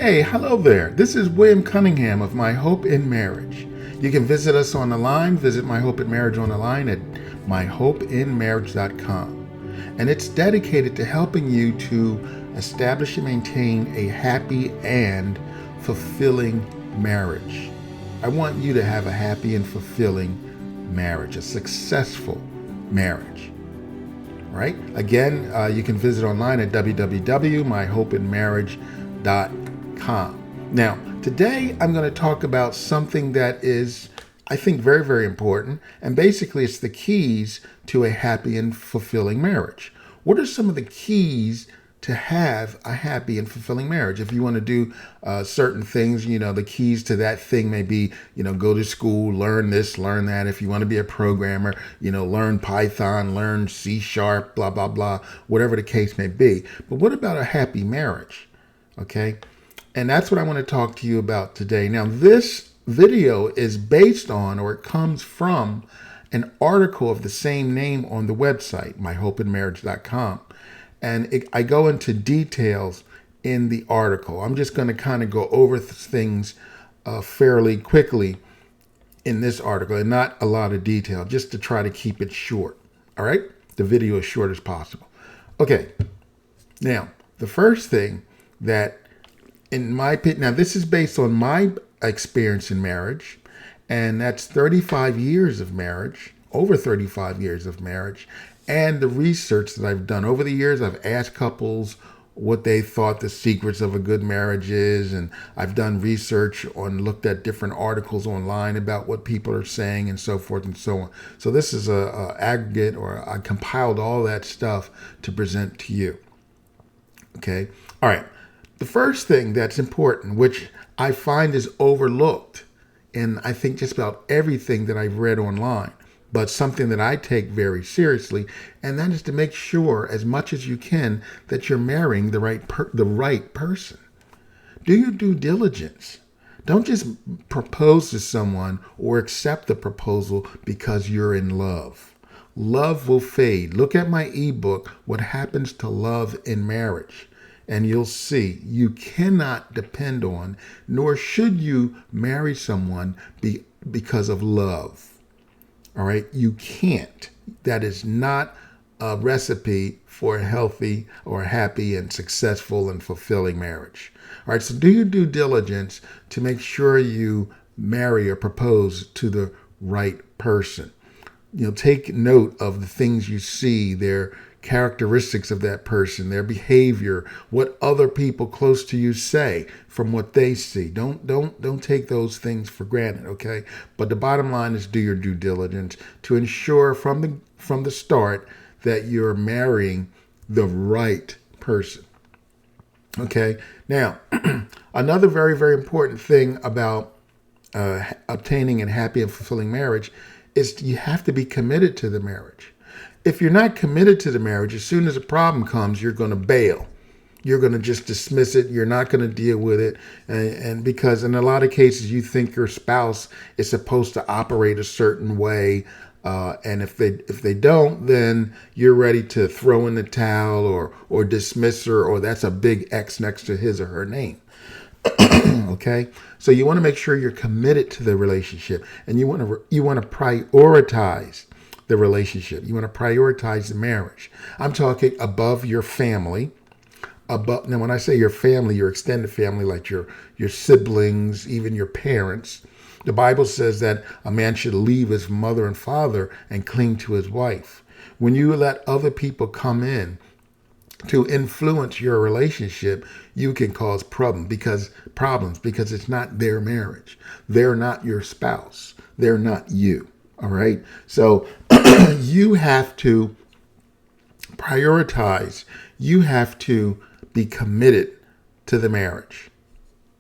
Hey, hello there. This is William Cunningham of My Hope in Marriage. You can visit us on the line, visit My Hope in Marriage on the line at myhopeinmarriage.com. And it's dedicated to helping you to establish and maintain a happy and fulfilling marriage. I want you to have a happy and fulfilling marriage, a successful marriage. Right? Again, you can visit online at www.myhopeinmarriage.com. Now, today I'm going to talk about something that is, I think, very, very important. And basically, it's the keys to a happy and fulfilling marriage. What are some of the keys to have a happy and fulfilling marriage? If you want to do certain things, the keys to that thing may be, go to school, learn this, learn that. If you want to be a programmer, learn Python, learn C#, blah, blah, blah, whatever the case may be. But what about a happy marriage? Okay. And that's what I want to talk to you about today. Now, this video is based on, or it comes from, an article of the same name on the website, myhopeinmarriage.com. And I go into details in the article. I'm just going to kind of go over things fairly quickly in this article, and not a lot of detail, just to try to keep it short. All right? The video as short as possible. Okay. Now, the first thing that, in my opinion, now this is based on my experience in marriage, and that's 35 years of marriage, over 35 years of marriage. And the research that I've done over the years, I've asked couples what they thought the secrets of a good marriage is. And I've done research on, looked at different articles online about what people are saying and so forth and so on. So this is a aggregate, or I compiled all that stuff to present to you. Okay. All right. The first thing that's important, which I find is overlooked in, I think, just about everything that I've read online, but something that I take very seriously, and that is to make sure, as much as you can, that you're marrying the right person. Do your due diligence. Don't just propose to someone or accept the proposal because you're in love. Love will fade. Look at my ebook, What Happens to Love in Marriage, and you'll see you cannot depend on, nor should you marry someone because of love. All right, you can't. That is not a recipe for a healthy or happy and successful and fulfilling marriage. All right, so do your due diligence to make sure you marry or propose to the right person. Take note of the things you see, their characteristics of that person, their behavior, what other people close to you say from what they see. Don't take those things for granted, okay? But the bottom line is, do your due diligence to ensure from the start that you're marrying the right person. Okay? Now, another very, very important thing about obtaining a happy and fulfilling marriage is you have to be committed to the marriage. If you're not committed to the marriage, as soon as a problem comes, you're going to bail. You're going to just dismiss it. You're not going to deal with it. And because in a lot of cases, you think your spouse is supposed to operate a certain way. And if they don't, then you're ready to throw in the towel or dismiss her, or that's a big X next to his or her name. Okay, so you want to make sure you're committed to the relationship, and you want to prioritize the relationship. You want to prioritize the marriage. I'm talking above your family. Now, when I say your family, your extended family, like your siblings, even your parents. The Bible says that a man should leave his mother and father and cling to his wife. When you let other people come in to influence your relationship, you can cause problems because it's not their marriage. They're not your spouse. They're not you. All right. So you have to prioritize. You have to be committed to the marriage.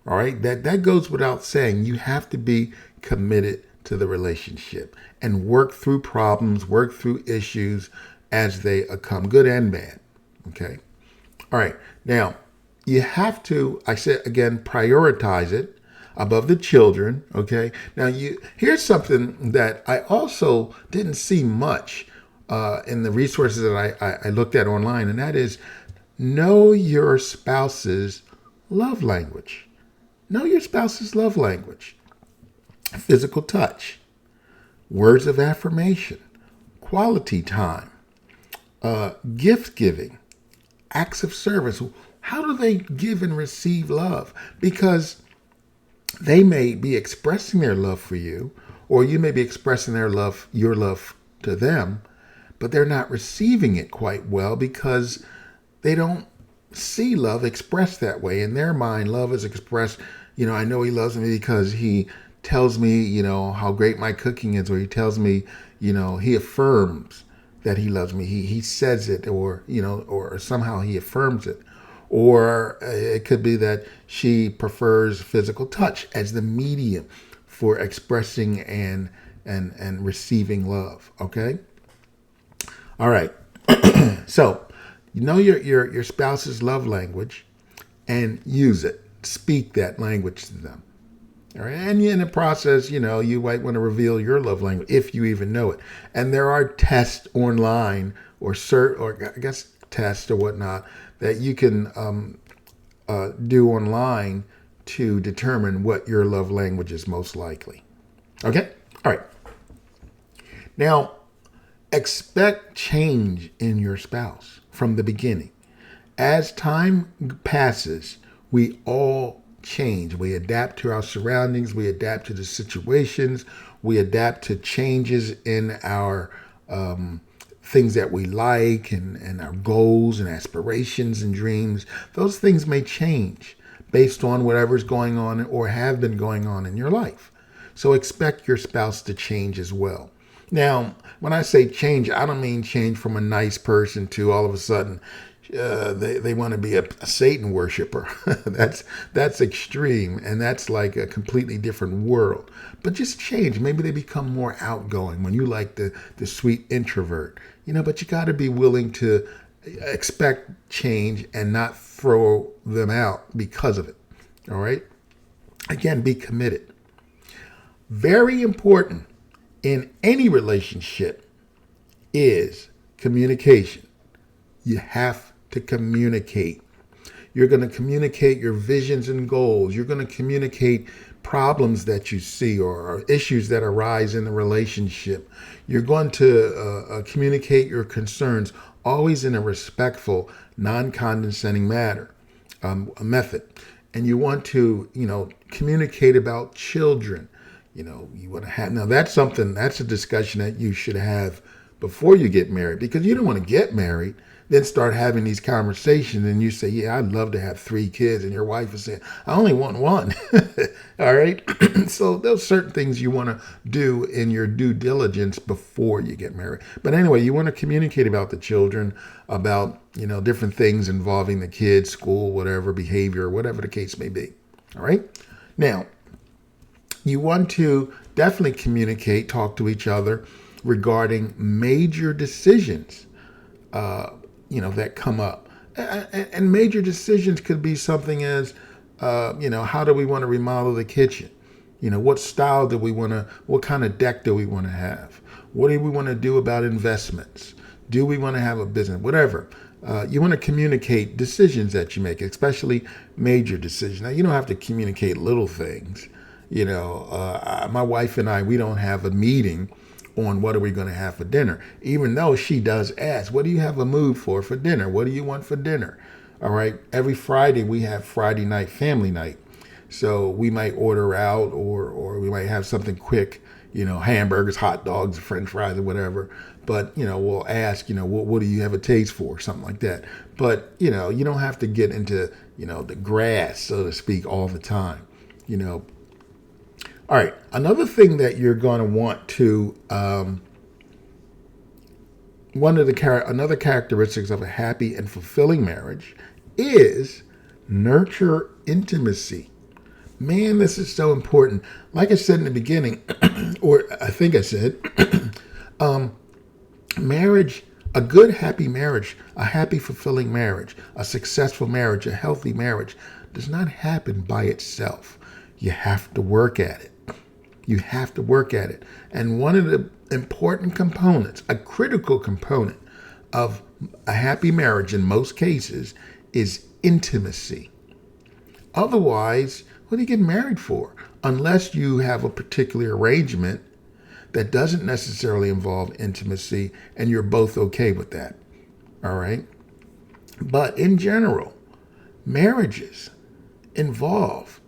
All right. That goes without saying. You have to be committed to the relationship and work through problems, work through issues as they come, good and bad. Okay. All right. Now, you have to, I said again, prioritize it above the children. Okay. Now, here's something that I also didn't see much in the resources that I looked at online, and that is know your spouse's love language. Know your spouse's love language: physical touch, words of affirmation, quality time, gift giving, acts of service. How do they give and receive love? Because they may be expressing their love for you, or you may be expressing your love to them, but they're not receiving it quite well because they don't see love expressed that way. In their mind, love is expressed, I know he loves me because he tells me, how great my cooking is, or he tells me, he affirms that he loves me. He says it, or, or somehow he affirms it. Or it could be that she prefers physical touch as the medium for expressing and receiving love. Okay. All right. So, know your spouse's love language and use it. Speak that language to them. All right. And in the process, you might want to reveal your love language if you even know it. And there are tests online or I guess tests or whatnot that you can do online to determine what your love language is most likely. Okay? All right. Now, expect change in your spouse from the beginning. As time passes, we all change. We adapt to our surroundings. We adapt to the situations. We adapt to changes in our things that we like and our goals and aspirations and dreams. Those things may change based on whatever's going on or have been going on in your life. So expect your spouse to change as well. Now, when I say change, I don't mean change from a nice person to all of a sudden they want to be a Satan worshiper. That's extreme, and that's like a completely different world. But just change. Maybe they become more outgoing when you like the sweet introvert. But you got to be willing to expect change and not throw them out because of it. All right? Again, be committed. Very important in any relationship is communication. You have to communicate. You're going to communicate your visions and goals. You're going to communicate problems that you see or issues that arise in the relationship. You're going to communicate your concerns, always in a respectful, non-condescending method. And you want to, communicate about children. You want to have, now that's a discussion that you should have before you get married, because you don't want to get married, then start having these conversations and you say, yeah, I'd love to have 3 kids. And your wife is saying, I only want 1. All right. So those certain things you want to do in your due diligence before you get married. But anyway, you want to communicate about the children, about, different things involving the kids, school, whatever, behavior, whatever the case may be. All right. Now, you want to definitely communicate, talk to each other regarding major decisions, that come up. And major decisions could be something as, how do we want to remodel the kitchen? What style do we want to, what kind of deck do we want to have? What do we want to do about investments? Do we want to have a business? Whatever. You want to communicate decisions that you make, especially major decisions. Now, you don't have to communicate little things. My wife and I, we don't have a meeting on what are we going to have for dinner, even though she does ask, what do you have a mood for dinner? What do you want for dinner? All right. Every Friday we have Friday night family night. So we might order out or we might have something quick, hamburgers, hot dogs, French fries or whatever. But, we'll ask, what do you have a taste for? Something like that. But, you don't have to get into, the grass, so to speak, all the time. All right. Another thing that you're going to want to, another characteristics of a happy and fulfilling marriage is nurture intimacy. Man, this is so important. Like I said in the beginning, or I think I said, marriage, a good, happy marriage, a happy, fulfilling marriage, a successful marriage, a healthy marriage does not happen by itself. You have to work at it. You have to work at it. And one of the important components, a critical component of a happy marriage in most cases, is intimacy. Otherwise, What are you getting married for? Unless you have a particular arrangement that doesn't necessarily involve intimacy and you're both okay with that. All right. But in general, marriages involve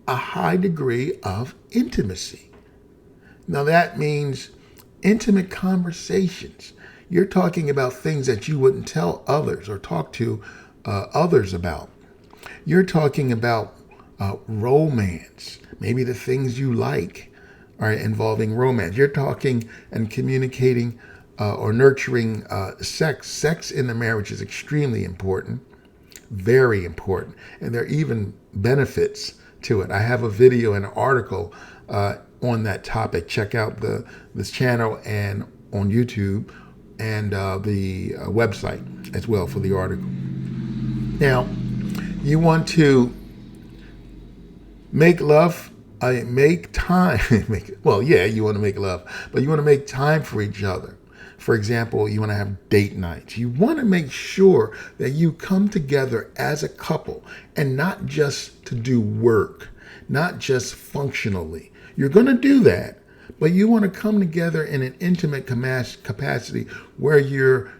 a high degree of intimacy. Now that means intimate conversations. You're talking about things that you wouldn't tell others or talk to others about. You're talking about romance, maybe the things you like are involving romance. You're talking and communicating or nurturing sex. Sex in the marriage is extremely important, very important. And there are even benefits to it. I have a video and an article on that topic. Check out this channel and on YouTube and the website as well for the article. Now, you want to make love, make time. Well, yeah, you want to make love, but you want to make time for each other. For example, you want to have date nights. You want to make sure that you come together as a couple and not just to do work, not just functionally. You're going to do that, but you want to come together in an intimate capacity where you're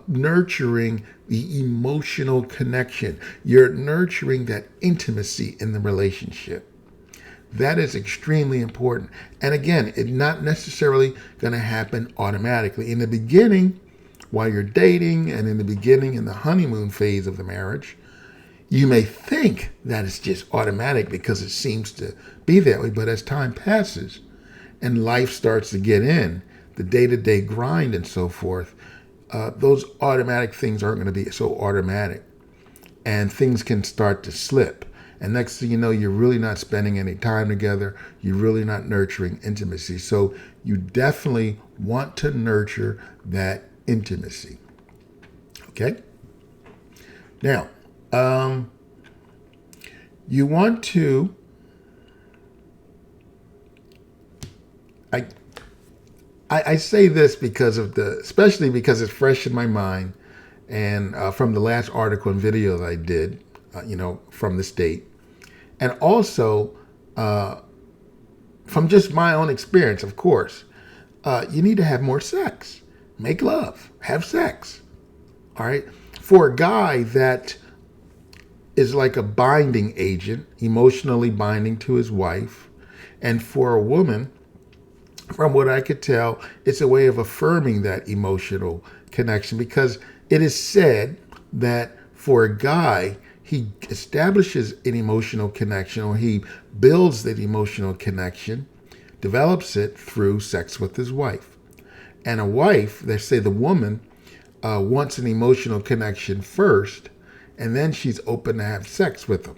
nurturing the emotional connection. You're nurturing that intimacy in the relationship. That is extremely important. And again, it's not necessarily going to happen automatically. In the beginning, while you're dating and in the beginning, in the honeymoon phase of the marriage, you may think that it's just automatic because it seems to be that way. But as time passes and life starts to get in, the day-to-day grind and so forth, those automatic things aren't going to be so automatic. And things can start to slip. And next thing you know, you're really not spending any time together. You're really not nurturing intimacy. So you definitely want to nurture that intimacy. Okay? Now, you want to, I say this because of especially because it's fresh in my mind and from the last article and video that I did, from the state. And also from just my own experience, of course, you need to have more sex, make love, have sex. All right. For a guy that is like a binding agent, emotionally binding to his wife. And for a woman, from what I could tell, it's a way of affirming that emotional connection because it is said that for a guy, he establishes an emotional connection or he builds that emotional connection, develops it through sex with his wife. And a wife, they say the woman, wants an emotional connection first, and then she's open to have sex with him.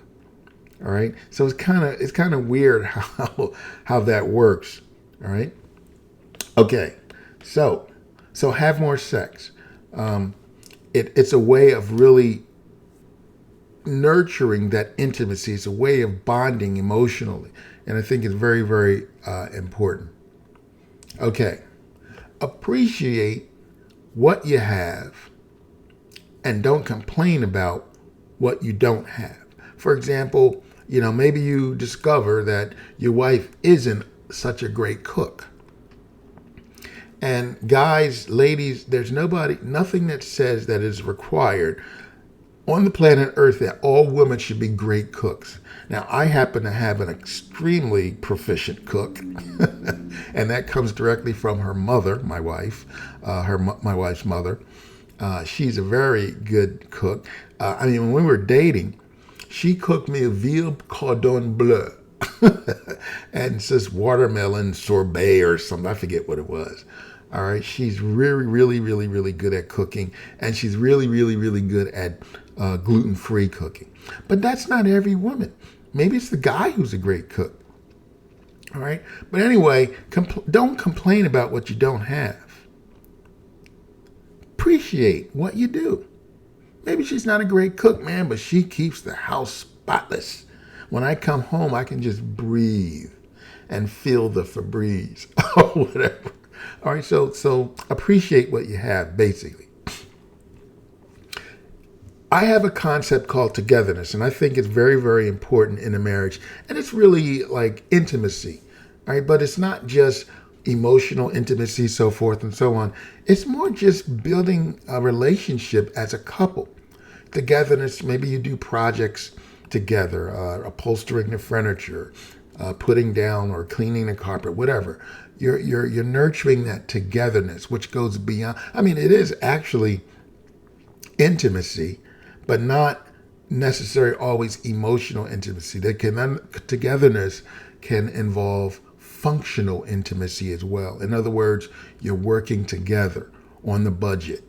All right. So it's kind of weird how that works. All right. Okay. So have more sex. It's a way of really nurturing that intimacy. It's a way of bonding emotionally. And I think it's very, very important. Okay. Appreciate what you have and don't complain about what you don't have. For example, maybe you discover that your wife isn't such a great cook. And guys, ladies, there's nothing that says that is required on the planet Earth that all women should be great cooks. Now, I happen to have an extremely proficient cook, and that comes directly from her mother, my wife, my wife's mother. She's a very good cook. When we were dating, she cooked me a veal cordon bleu and it's this watermelon sorbet or something. I forget what it was. All right. She's really, really, really, really good at cooking. And she's really, really, really good at gluten-free cooking. But that's not every woman. Maybe it's the guy who's a great cook. All right. But anyway, don't complain about what you don't have. Appreciate what you do. Maybe she's not a great cook, man, but she keeps the house spotless. When I come home, I can just breathe and feel the Febreze or whatever. All right, so appreciate what you have, basically. I have a concept called togetherness, and I think it's very, very important in a marriage. And it's really like intimacy, right? But it's not just emotional intimacy, so forth and so on. It's more just building a relationship as a couple. Togetherness, maybe you do projects together, upholstering the furniture, putting down or cleaning the carpet, whatever. You're nurturing that togetherness, which goes beyond. I mean, it is actually intimacy, but not necessarily always emotional intimacy. Togetherness can involve functional intimacy as well. In other words, you're working together on the budget.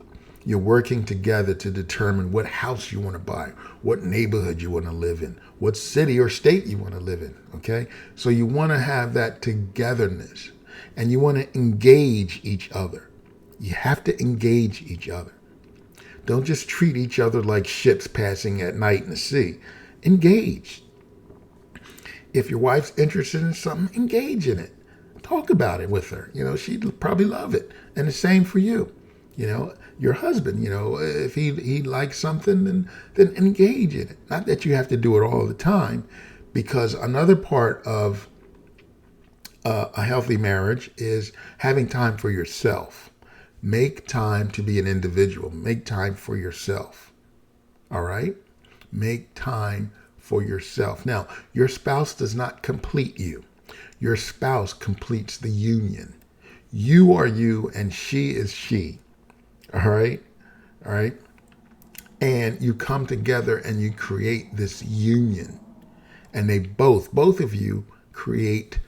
You're working together to determine what house you want to buy, what neighborhood you want to live in, what city or state you want to live in. Okay? So you want to have that togetherness and you want to engage each other. You have to engage each other. Don't just treat each other like ships passing at night in the sea. Engage. If your wife's interested in something, engage in it. Talk about it with her. She'd probably love it. And the same for you. Your husband, if he likes something, then engage in it. Not that you have to do it all the time, because another part of a healthy marriage is having time for yourself. Make time to be an individual. Make time for yourself. All right? Make time for yourself. Now, your spouse does not complete you. Your spouse completes the union. You are you and she is she. All right? All right? And you come together and you create this union. And they both of you create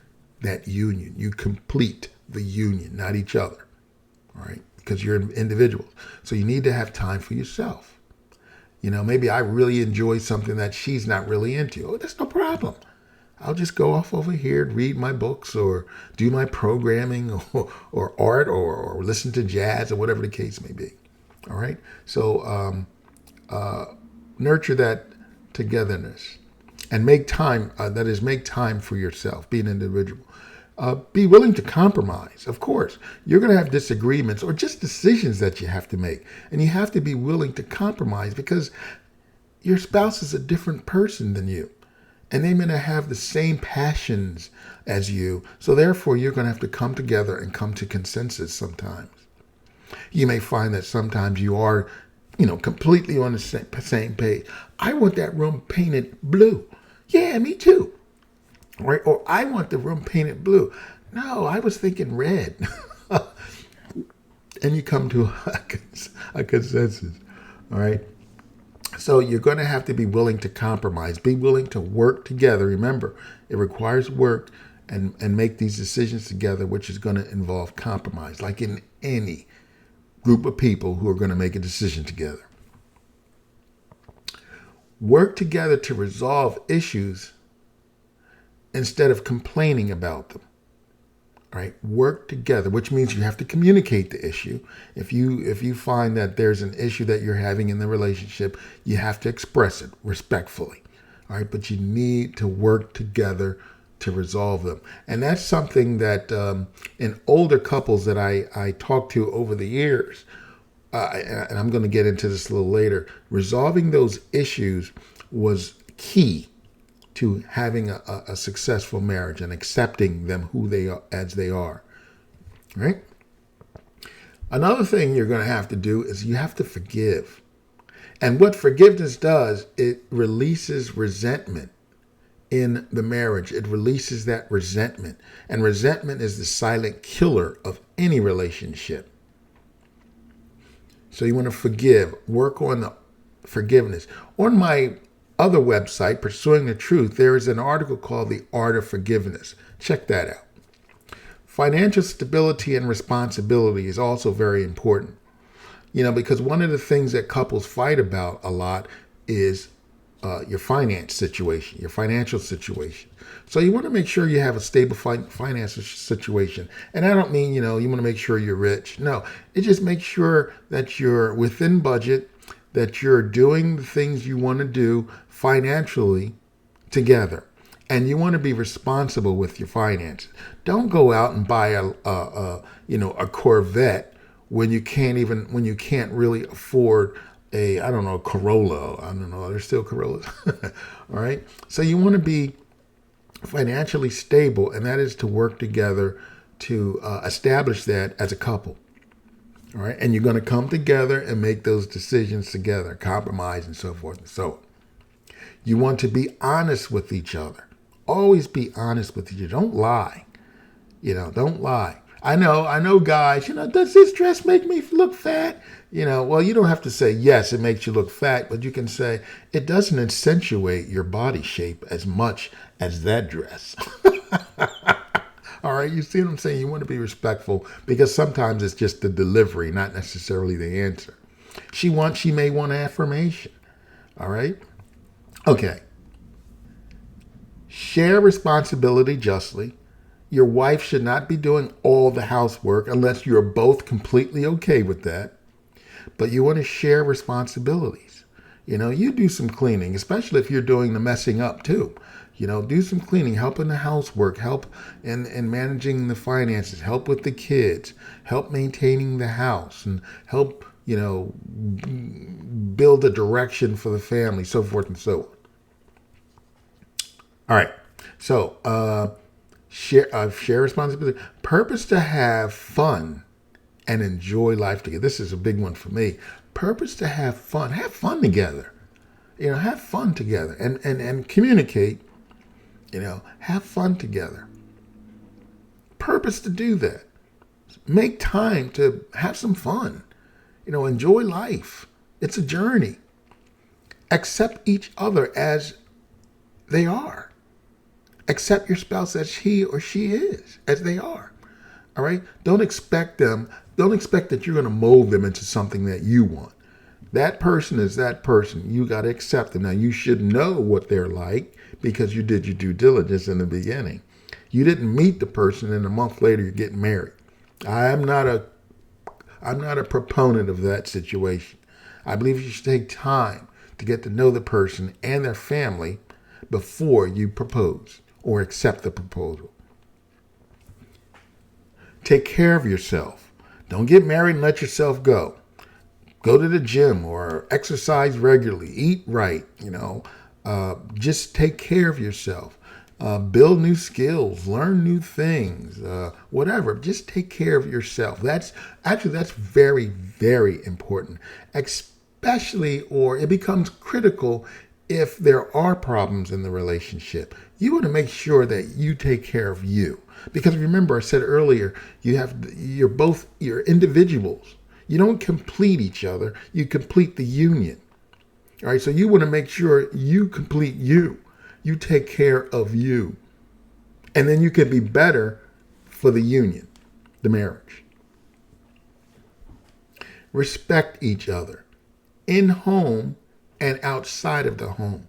that union. You complete the union, not each other. All right? Because you're individuals. So you need to have time for yourself. Maybe I really enjoy something that she's not really into. Oh, that's no problem. I'll just go off over here and read my books or do my programming or art or listen to jazz or whatever the case may be. All right? So nurture that togetherness and make time, make time for yourself. Be an individual. Be willing to compromise. Of course, you're going to have disagreements or just decisions that you have to make. And you have to be willing to compromise because your spouse is a different person than you. And they may not have the same passions as you. So therefore, you're going to have to come together and come to consensus sometimes. You may find that sometimes you are, completely on the same page. I want that room painted blue. Yeah, me too. Right? Or I want the room painted blue. No, I was thinking red. And you come to a consensus. All right? So you're going to have to be willing to compromise. Be willing to work together. Remember, it requires work and make these decisions together, which is going to involve compromise, like in any group of people who are going to make a decision together. Work together to resolve issues instead of complaining about them. All right, work together, which means you have to communicate the issue. If you find that there's an issue that you're having in the relationship, you have to express it respectfully. All right, but you need to work together to resolve them. And that's something that in older couples that I talked to over the years, and I'm going to get into this a little later, resolving those issues was key to having a successful marriage and accepting them who they are as they are. Right? Another thing you're going to have to do is you have to forgive. And what forgiveness does, it releases resentment in the marriage. It releases that resentment. And resentment is the silent killer of any relationship. So you want to forgive. Work on the forgiveness. On my other website, Pursuing the Truth, there is an article called The Art of Forgiveness. Check that out. Financial stability and responsibility is also very important. Because one of the things that couples fight about a lot is your finance situation, your financial situation. So you want to make sure you have a stable financial situation. And I don't mean, you want to make sure you're rich. No, it just makes sure that you're within budget, that you're doing the things you want to do financially together. And you want to be responsible with your finances. Don't go out and buy a Corvette when you can't really afford I don't know, Corolla. I don't know, are there still Corollas? All right. So you want to be financially stable, and that is to work together to establish that as a couple. All right. And you're going to come together and make those decisions together, compromise and so forth and so on. You want to be honest with each other. Always be honest with each other. Don't lie. Don't lie. I know guys, does this dress make me look fat? Well, you don't have to say, yes, it makes you look fat, but you can say, it doesn't accentuate your body shape as much as that dress. All right, you see what I'm saying? You want to be respectful because sometimes it's just the delivery, not necessarily the answer. She may want affirmation. All right? Okay. Share responsibility justly. Your wife should not be doing all the housework unless you're both completely okay with that. But you want to share responsibilities. You do some cleaning, especially if you're doing the messing up too. Do some cleaning, help in the housework, help in managing the finances, help with the kids, help maintaining the house, and help, build a direction for the family, so forth and so on. All right. So, share responsibility. Purpose to have fun and enjoy life together. This is a big one for me. Purpose to have fun. Have fun together. Have fun together and communicate. Have fun together. Purpose to do that. Make time to have some fun. Enjoy life. It's a journey. Accept each other as they are. Accept your spouse as he or she is, as they are. All right? Don't expect that you're going to mold them into something that you want. That person is that person. You got to accept them. Now, you should know what they're like because you did your due diligence in the beginning. You didn't meet the person and a month later you're getting married. I'm not a proponent of that situation. I believe you should take time to get to know the person and their family before you propose or accept the proposal. Take care of yourself. Don't get married and let yourself go. Go to the gym or exercise regularly. Eat right. Just take care of yourself. Build new skills. Learn new things. Whatever. Just take care of yourself. That's very, very important. Especially, or it becomes critical if there are problems in the relationship. You want to make sure that you take care of you. Because remember, I said earlier, you're individuals. You don't complete each other. You complete the union. All right. So you want to make sure you complete you. You take care of you. And then you can be better for the union, the marriage. Respect each other in home and outside of the home,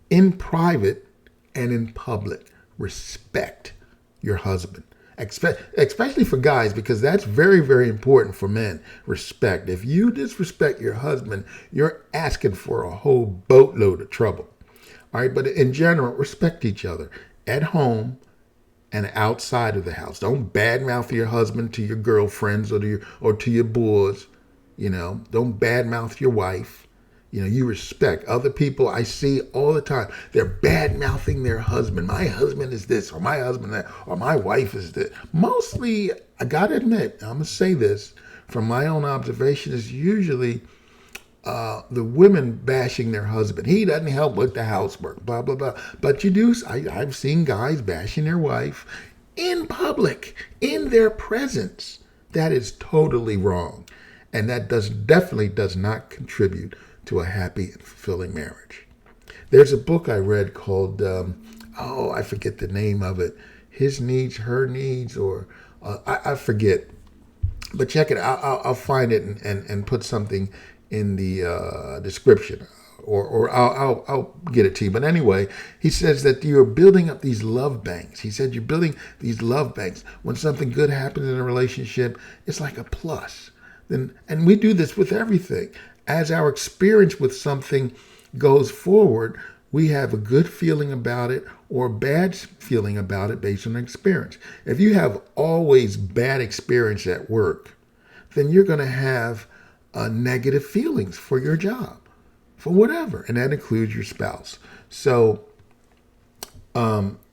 in private and in public. Respect your husband. Especially for guys, because that's very, very important for men. Respect. If you disrespect your husband, you're asking for a whole boatload of trouble. All right, but in general, respect each other at home and outside of the house. Don't badmouth your husband to your girlfriends or to your boys. Don't badmouth your wife. You respect other people. I see all the time. They're bad-mouthing their husband. My husband is this, or my husband that, or my wife is this. Mostly, I got to admit, I'm going to say this, from my own observation, is usually the women bashing their husband. He doesn't help with the housework, blah, blah, blah. But I've seen guys bashing their wife in public, in their presence. That is totally wrong. And that definitely does not contribute to a happy and fulfilling marriage. There's a book I read called, I forget the name of it. His Needs, Her Needs, or I forget. But check it out. I'll find it and put something in the description, or I'll get it to you. But anyway, he says that you're building up these love banks. He said you're building these love banks. When something good happens in a relationship, it's like a plus. And we do this with everything. As our experience with something goes forward, we have a good feeling about it or a bad feeling about it based on experience. If you have always bad experience at work, then you're going to have negative feelings for your job, for whatever, and that includes your spouse. So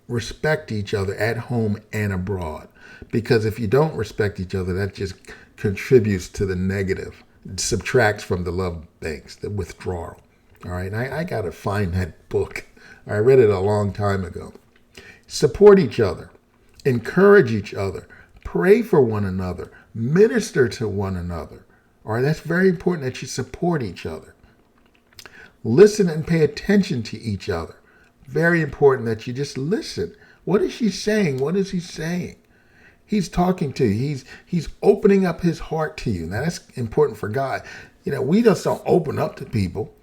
respect each other at home and abroad, because if you don't respect each other, that just contributes to the negative. It subtracts from the love banks, the withdrawal. All right, and I got to find that book. I read it a long time ago. Support each other, encourage each other, pray for one another, minister to one another. All right, that's very important that you support each other. Listen and pay attention to each other. Very important that you just listen. What is she saying? What is he saying? He's talking to you. He's opening up his heart to you. Now that's important for God. We just don't open up to people,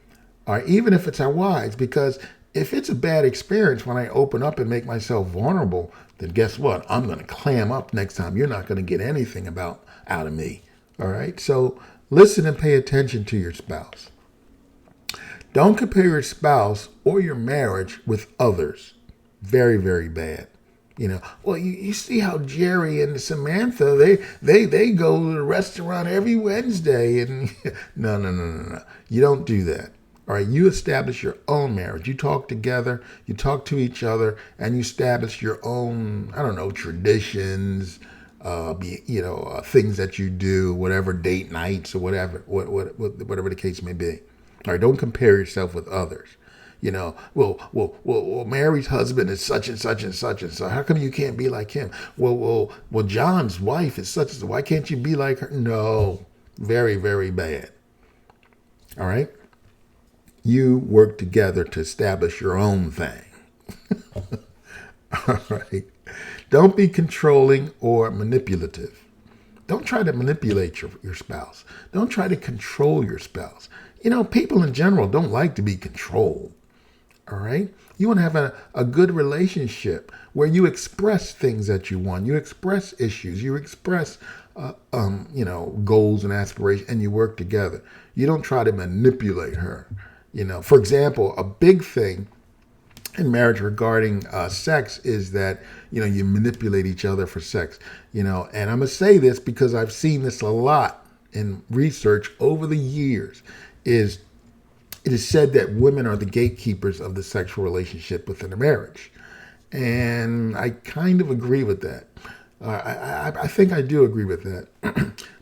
all right, even if it's our wives, because if it's a bad experience when I open up and make myself vulnerable, then guess what? I'm going to clam up next time. You're not going to get anything out of me. All right. So listen and pay attention to your spouse. Don't compare your spouse or your marriage with others. Very, very bad. Well, you see how Jerry and Samantha, they go to the restaurant every Wednesday. And no. You don't do that. All right. You establish your own marriage. You talk together, you talk to each other, and you establish your own, traditions, things that you do, whatever, date nights or whatever the case may be. All right, don't compare yourself with others. Well, Mary's husband is such and such and such and such. How come you can't be like him? Well, John's wife is such and such. Why can't you be like her? No, very, very bad. All right, you work together to establish your own thing. All right, don't be controlling or manipulative. Don't try to manipulate your spouse. Don't try to control your spouse. People in general don't like to be controlled. All right? You want to have a good relationship where you express things that you want. You express issues. You express, goals and aspirations, and you work together. You don't try to manipulate her. For example, a big thing in marriage regarding sex is that, you manipulate each other for sex. And I'm going to say this because I've seen this a lot in research over the years. It is said that women are the gatekeepers of the sexual relationship within a marriage. And I kind of agree with that. I think I do agree with that.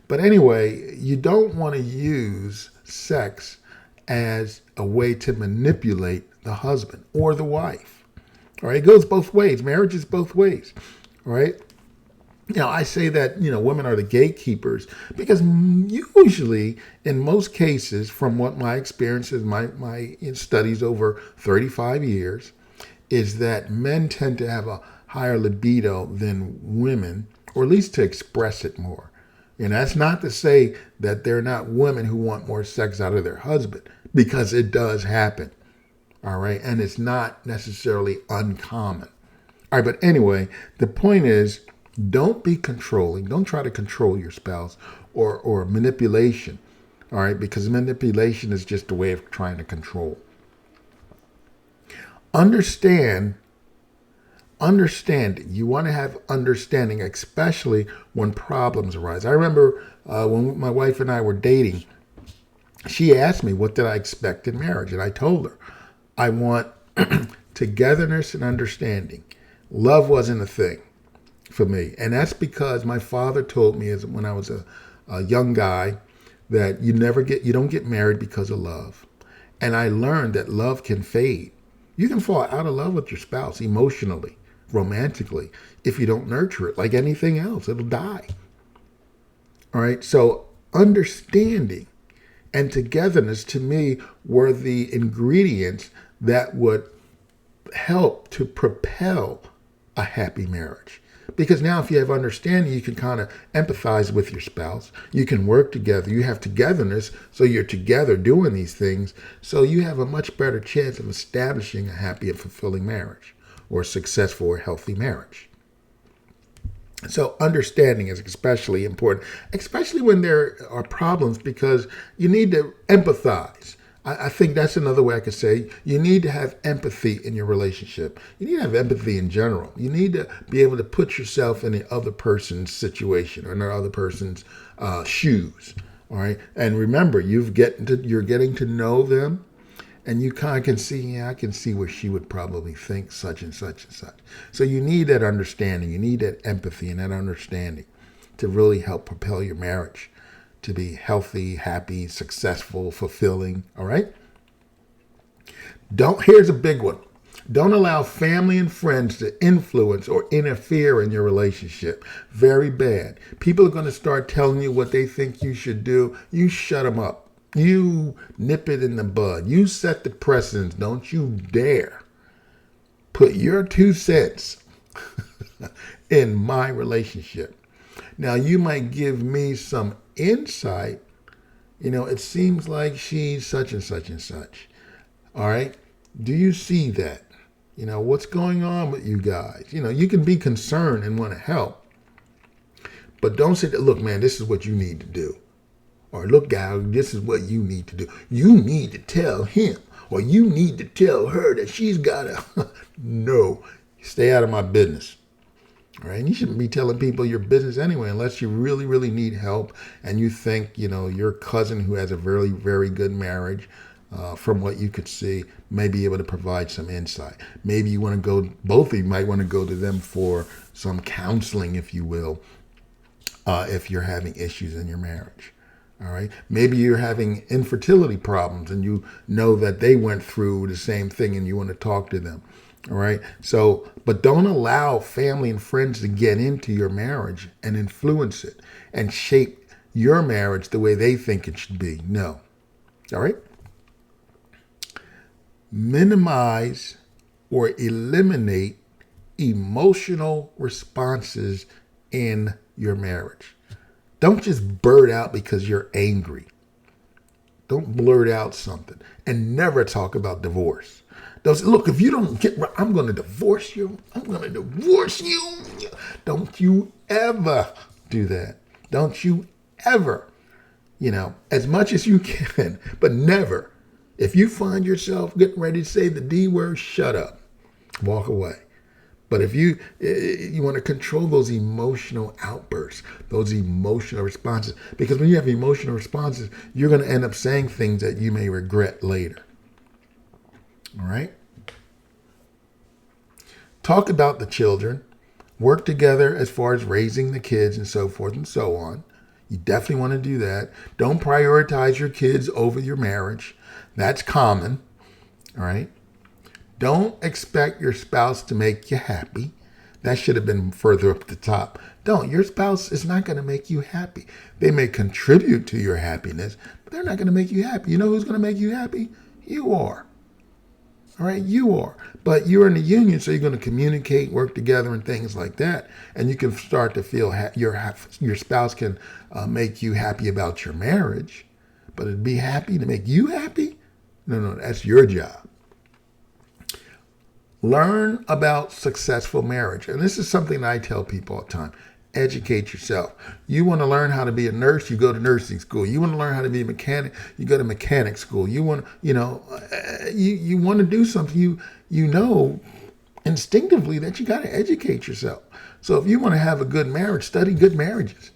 But anyway, you don't want to use sex as a way to manipulate the husband or the wife. All right, it goes both ways. Marriage is both ways. All right. I say that, women are the gatekeepers because usually in most cases, from what my experiences, my studies over 35 years, is that men tend to have a higher libido than women, or at least to express it more. And that's not to say that there are not women who want more sex out of their husband, because it does happen. All right. And it's not necessarily uncommon. All right. But anyway, the point is, don't be controlling. Don't try to control your spouse or manipulation. All right. Because manipulation is just a way of trying to control. Understanding. You want to have understanding, especially when problems arise. I remember when my wife and I were dating, she asked me, what did I expect in marriage? And I told her, I want togetherness and understanding. Love wasn't a thing for me. And that's because my father told me when I was a young guy that you don't get married because of love. And I learned that love can fade. You can fall out of love with your spouse emotionally, romantically, if you don't nurture it. Like anything else, it'll die. All right. So understanding and togetherness to me were the ingredients that would help to propel a happy marriage. Because now if you have understanding, you can kind of empathize with your spouse. You can work together. You have togetherness, so you're together doing these things. So you have a much better chance of establishing a happy and fulfilling marriage, or a successful or healthy marriage. So understanding is especially important, especially when there are problems, because you need to empathize. I think that's another way I could say you need to have empathy in your relationship. You need to have empathy in general. You need to be able to put yourself in the other person's situation or in the other person's shoes. All right. And remember, you're getting to know them, and you kind of can see, yeah, I can see where she would probably think such and such and such. So you need that understanding. You need that empathy and that understanding to really help propel your marriage to be healthy, happy, successful, fulfilling. All right. Here's a big one. Don't allow family and friends to influence or interfere in your relationship. Very bad. People are going to start telling you what they think you should do. You shut them up. You nip it in the bud. You set the precedence. Don't you dare put your 2 cents in my relationship. Now, you might give me some insight. It seems like she's such and such and such. All right. Do you see that? What's going on with you guys? You can be concerned and want to help, but don't say that, look, man, this is what you need to do. Or look, guy, this is what you need to do. You need to tell him, or you need to tell her that she's got to. No, stay out of my business. All right. And you shouldn't be telling people your business anyway, unless you really, really need help and you think, your cousin who has a very, very good marriage, from what you could see, may be able to provide some insight. Maybe you want to go, both of you might want to go to them for some counseling, if you will, if you're having issues in your marriage. All right. Maybe you're having infertility problems and you know that they went through the same thing and you want to talk to them. All right. So, but don't allow family and friends to get into your marriage and influence it and shape your marriage the way they think it should be. No. All right. Minimize or eliminate emotional responses in your marriage. Don't just blurt out because you're angry. Don't blurt out something, and never talk about divorce. Look, if you don't get right, I'm going to divorce you. I'm going to divorce you. Don't you ever do that. Don't you ever, as much as you can, but never. If you find yourself getting ready to say the D word, shut up. Walk away. But if you want to control those emotional outbursts, those emotional responses, because when you have emotional responses, you're going to end up saying things that you may regret later. All right? Talk about the children. Work together as far as raising the kids and so forth and so on. You definitely want to do that. Don't prioritize your kids over your marriage. That's common. All right? Don't expect your spouse to make you happy. That should have been further up the top. Don't. Your spouse is not going to make you happy. They may contribute to your happiness, but they're not going to make you happy. You know who's going to make you happy? You are. All right? You are. But you're in a union, so you're going to communicate, work together, and things like that. And you can start to feel your spouse can make you happy about your marriage. But to be happy, to make you happy? No, that's your job. Learn about successful marriage. And this is something I tell people all the time. Educate yourself. You want to learn how to be a nurse, you go to nursing school. You want to learn how to be a mechanic, you go to mechanic school. You want, you want to do something, you know instinctively that you got to educate yourself. So if you want to have a good marriage, study good marriages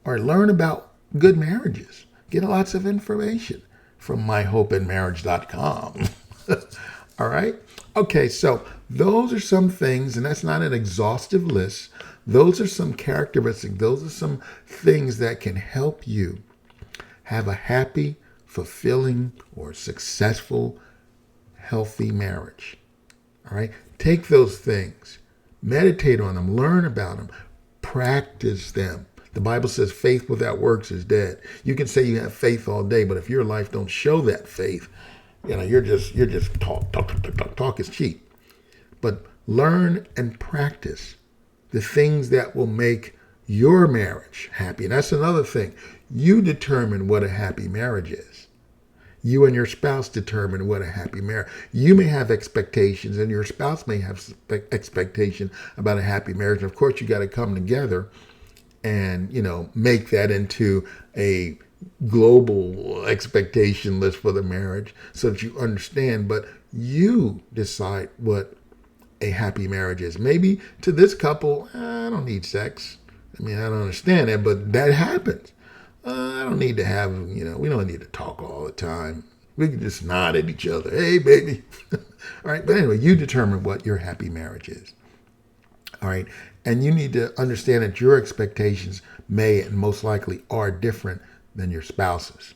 or learn about good marriages. Get lots of information from myhopeandmarriage.com. All right. Okay. So those are some things, and that's not an exhaustive list. Those are some characteristics. Those are some things that can help you have a happy, fulfilling, or successful, healthy marriage. All right. Take those things, meditate on them, learn about them, practice them. The Bible says faith without works is dead. You can say you have faith all day, but if your life don't show that faith, you're just talk is cheap. But learn and practice the things that will make your marriage happy. And that's another thing. You determine what a happy marriage is. You and your spouse determine what a happy marriage. You may have expectations, and your spouse may have expectation about a happy marriage. And of course, you got to come together and, make that into a global expectation list for the marriage so that you understand. But you decide what a happy marriage is. Maybe to this couple, I don't need sex. I don't understand that, but that happens. I don't need to have, we don't need to talk all the time. We can just nod at each other. Hey, baby. All right. But anyway, you determine what your happy marriage is. All right. And you need to understand that your expectations may and most likely are different than your spouse's.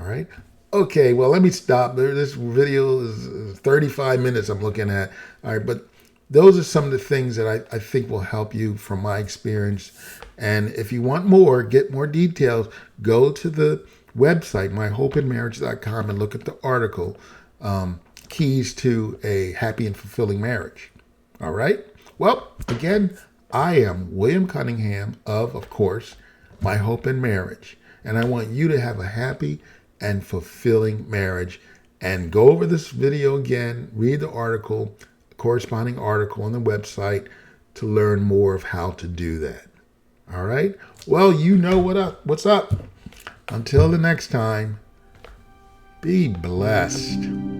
All right. Okay. Well, let me stop there. This video is 35 minutes I'm looking at. All right. But those are some of the things that I think will help you from my experience. And if you want more, get more details, go to the website, myhopeandmarriage.com, and look at the article, Keys to a Happy and Fulfilling Marriage. All right? Well, again, I am William Cunningham of course, My Hope and Marriage. And I want you to have a happy and fulfilling marriage. And go over this video again, read the article, corresponding article on the website to learn more of how to do that. All right? Well, you know what's up. Until the next time, be blessed.